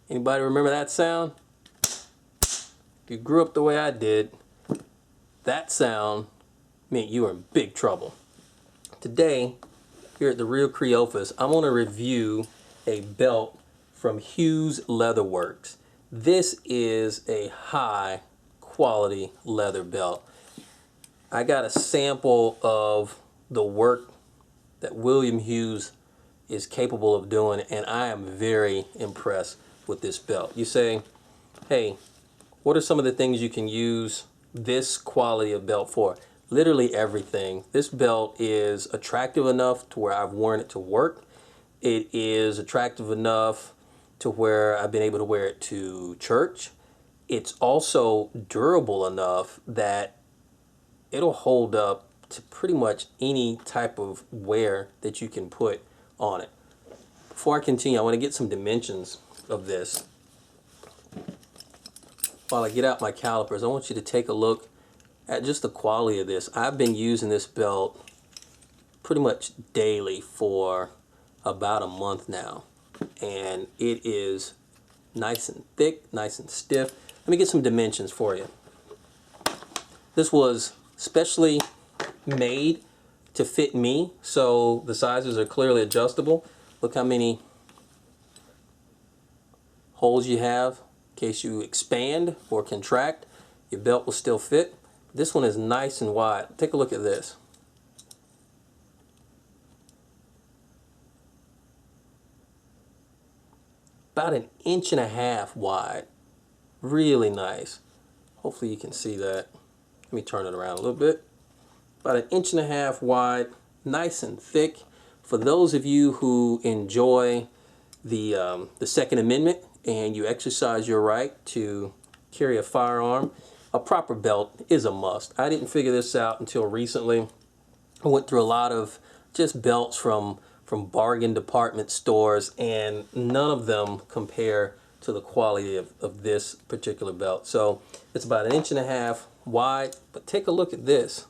Anybody remember that sound? If you grew up the way I did, that sound meant you were in big trouble. Today, here at the Real Creofus, I'm going to review a belt from Hughes Leatherworks. This is a high quality leather belt. I got a sample of the work that William Hughes is capable of doing, and I am very impressed with this belt. You say, hey, what are some of the things you can use this quality of belt for? Literally everything. This belt is attractive enough to where I've worn it to work. It is attractive enough to where I've been able to wear it to church. It's also durable enough that it'll hold up to pretty much any type of wear that you can put on it. Before I continue, I want to get some dimensions of this. While I get out my calipers, I want you to take a look at just the quality of this. I've been using this belt pretty much daily for about a month now, and it is nice and thick, nice and stiff. Let me get some dimensions for you. This was specially made to fit me, so the sizes are clearly adjustable. Look how many holes you have in case you expand or contract. Your belt will still fit. This one is nice and wide. Take a look at this. About 1.5 inches wide. Really nice. Hopefully you can see that. Let me turn it around a little bit. About 1.5 inches wide, nice and thick. For those of you who enjoy the Second Amendment and you exercise your right to carry a firearm, a proper belt is a must. I didn't figure this out until recently. I went through a lot of just belts from bargain department stores, and none of them compare to the quality of this particular belt. So it's about 1.5 inches wide, but take a look at this.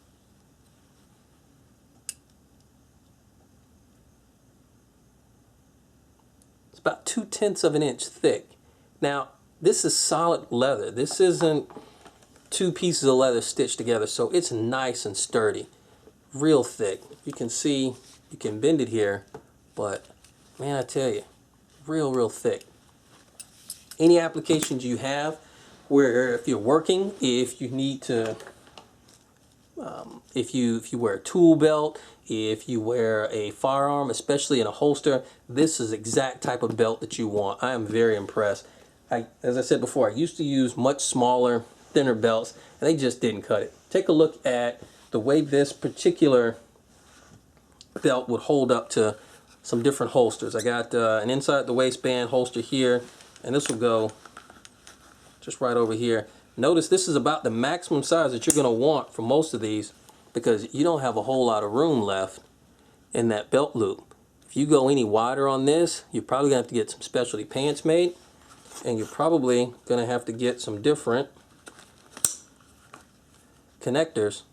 It's about 0.2 of an inch thick. Now, this is solid leather. This isn't two pieces of leather stitched together, so it's nice and sturdy, real thick. You can see, you can bend it here, but man, I tell you, real thick. Any applications you have where if you're working, if you need to, if you wear a tool belt, if you wear a firearm, especially in a holster, this is the exact type of belt that you want. I am very impressed. As I said before, I used to use much smaller, thinner belts, and they just didn't cut it. Take a look at the way this particular belt would hold up to some different holsters. I got an inside the waistband holster here, and this will go just right over here. Notice this is about the maximum size that you're going to want for most of these, because you don't have a whole lot of room left in that belt loop. If you go any wider on this, you're probably going to have to get some specialty pants made, and you're probably going to have to get some different connectors.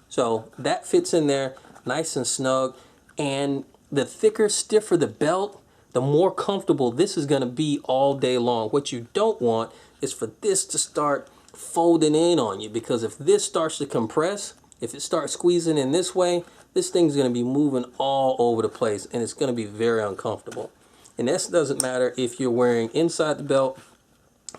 So that fits in there nice and snug, and the thicker, stiffer the belt, the more comfortable this is going to be all day long. What you don't want is for this to start folding in on you, because if this starts to compress, if it starts squeezing in this way, this thing's going to be moving all over the place, and it's going to be very uncomfortable. And this doesn't matter if you're wearing inside the belt,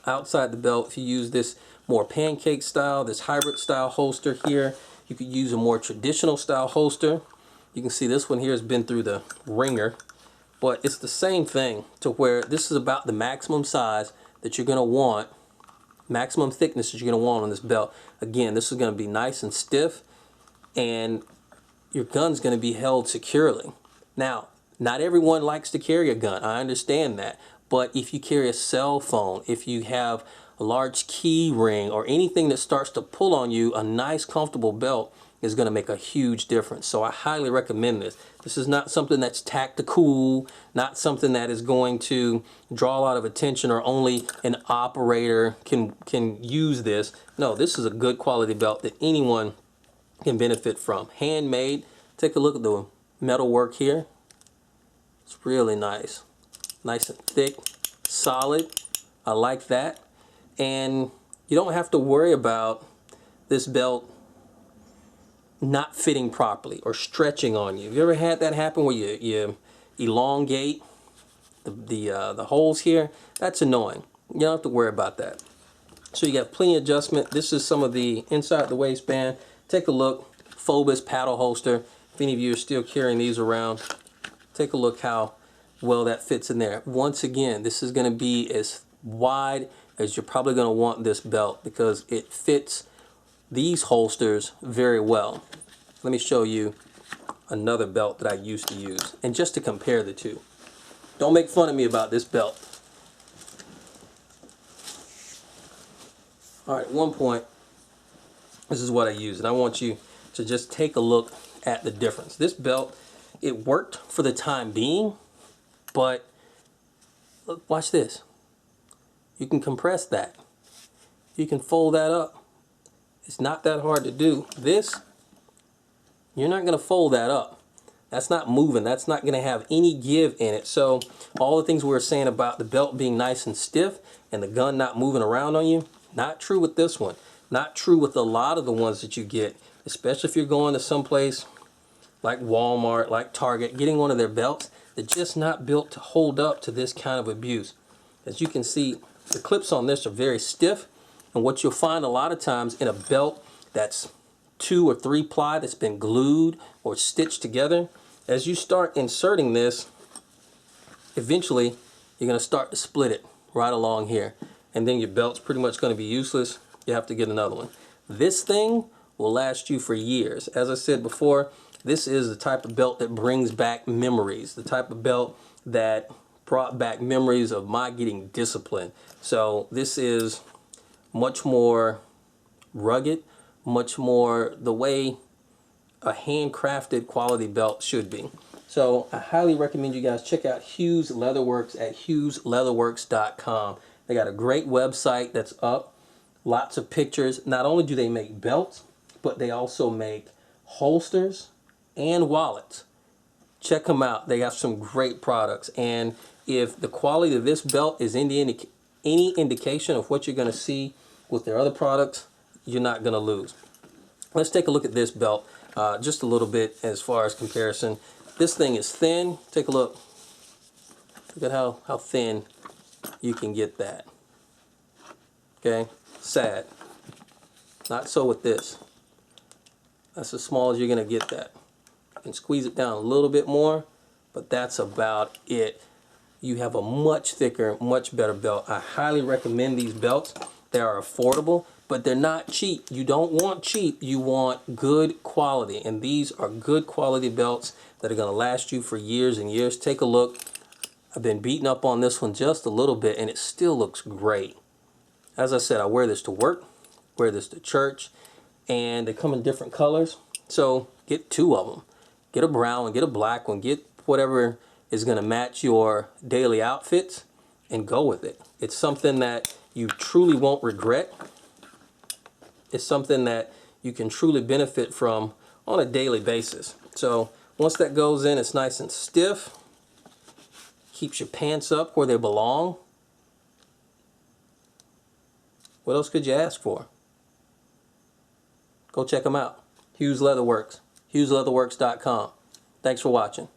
outside the belt. If you use this more pancake style, this hybrid style holster here, you could use a more traditional style holster. You can see this one here has been through the ringer, but it's the same thing, to where this is about the maximum size that you're going to want, maximum thickness that you're going to want on this belt. Again, this is going to be nice and stiff, and your gun's going to be held securely. Now, not everyone likes to carry a gun. I understand that. But if you carry a cell phone, if you have a large key ring, or anything that starts to pull on you, a nice comfortable belt is going to make a huge difference. So I highly recommend this. This is not something that's tactical, not something that is going to draw a lot of attention, or only an operator can use this. No, this is a good quality belt that anyone can benefit from. Handmade. Take a look at the metal work here. It's really nice. Nice and thick, solid. I like that. And you don't have to worry about this belt not fitting properly or stretching on you. Have you ever had that happen where you elongate the holes here? That's annoying. You don't have to worry about that. So you got plenty of adjustment. This is some of the inside the waistband. Take a look. Phobos paddle holster. If any of you are still carrying these around, take a look how well that fits in there. Once again, this is going to be as wide as you're probably going to want this belt because it fits these holsters very well. Let me show you another belt that I used to use, and just to compare the two. Don't make fun of me about this belt. All right, at one point, this is what I use, and I want you to just take a look at the difference. This belt, it worked for the time being, but look, watch this. You can compress that. You can fold that up. It's not that hard to do. This, you're not going to fold that up. That's not moving. That's not going to have any give in it. So all the things we were saying about the belt being nice and stiff and the gun not moving around on you, not true with this one. Not true with a lot of the ones that you get, especially if you're going to someplace like Walmart, like Target, getting one of their belts. They're just not built to hold up to this kind of abuse. As you can see, the clips on this are very stiff. And what you'll find a lot of times in a belt that's 2 or 3 ply that's been glued or stitched together, as you start inserting this, eventually you're going to start to split it right along here. And then your belt's pretty much going to be useless. You have to get another one. This thing will last you for years. As I said before, this is the type of belt that brings back memories, the type of belt that brought back memories of my getting disciplined. So this is much more rugged, much more the way a handcrafted quality belt should be. So I highly recommend you guys check out Hughes Leatherworks at hughesleatherworks.com. They got a great website that's up, lots of pictures. Not only do they make belts, but they also make holsters and wallets. Check them out. They have some great products. And if the quality of this belt is any indication of what you're going to see with their other products, you're not going to lose. Let's take a look at this belt just a little bit as far as comparison. This thing is thin. Take a look. Look at how thin you can get that. Okay, sad. Not so with this. That's as small as you're going to get that. You can squeeze it down a little bit more, but that's about it. You have a much thicker, much better belt. I highly recommend these belts. They are affordable, but they're not cheap. You don't want cheap. You want good quality, and these are good quality belts that are going to last you for years and years. Take a look. I've been beating up on this one just a little bit, and it still looks great. As I said, I wear this to work, wear this to church, and they come in different colors. So get 2 of them. Get a brown one, get a black one, get whatever is going to match your daily outfits, and go with it. It's something that you truly won't regret. It's something that you can truly benefit from on a daily basis. So once that goes in, it's nice and stiff. Keeps your pants up where they belong. What else could you ask for? Go check them out. Hughes Leatherworks. HughesLeatherworks.com. Thanks for watching.